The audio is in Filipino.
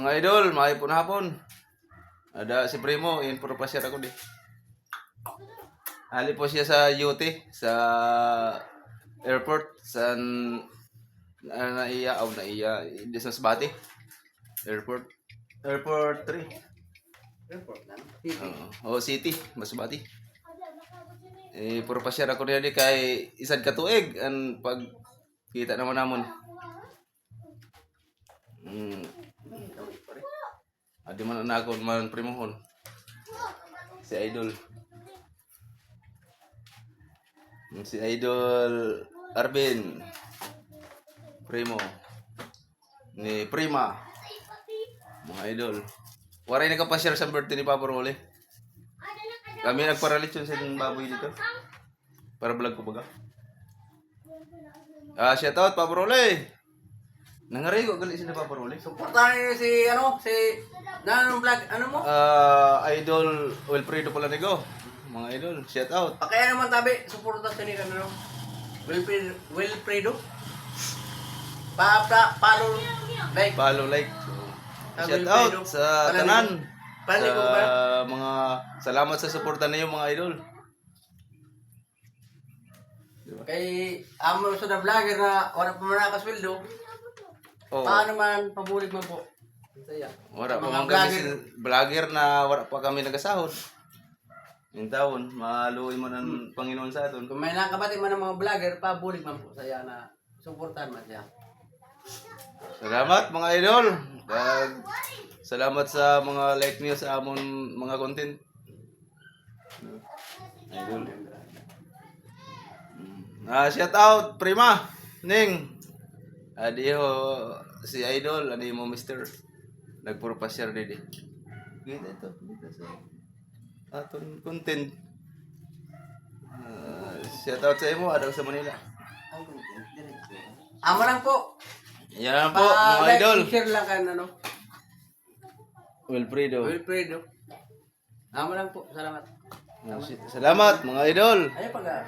mga idol, maaypon hapon. Ada si Primo, in puro pa share ako di. Ali po siya sa UT, sa airport, sa naiya, di sa Masbate. Airport 3. Airport lang. City, Masbate. Puro pa share ako niya di kay isad ka tuig, ang pag kita naman namon. Adi man na ako man Primohon. Si Idol. Si Idol Arvin. Primo. Ni Prima. Mga idol. Waray nagpa-share sa birthday ni Papa Rolly. Kami nagparalit yun sa baboy dito. Para vlog ko baga. Shout out Papa Rolly. Nangarigo gali si Papa Rolly. Suportahan niyo si nanong vlog, mo? Idol Wilfredo Palanigo. Mga idol, shout out. Kaya naman tabi, suportahan sa nila, Wilfredo. Follow like. Shout out sa tanan. Palanigo ba? Mga salamat sa suporta niyo mga idol. Kay amo sa vlogger na wala pa man nakasweldo. Paano man pabulig man po? Saya. Wala pa man kami vlogger na wala pa kami nagasahod. Yung taon, maluoy mo ng Panginoon sa aton. Kung may nakabati man ng mga vlogger, pabulig man po saya na suportahan man siya. Salamat mga idol. Salamat sa mga like niyo sa amon mga content. Idol. Shout out Prima, Ning. Adiho si Idol, ani mo Mr. Nagpuro pa share didi. Gita ito, gita sa aton content. Shout out sa imo, adang sa Manila. Amo lang po. Yan po, mga idol. Share lang kan Wilfredo. Amo lang po. Salamat. Salamat mga idol. Ay pag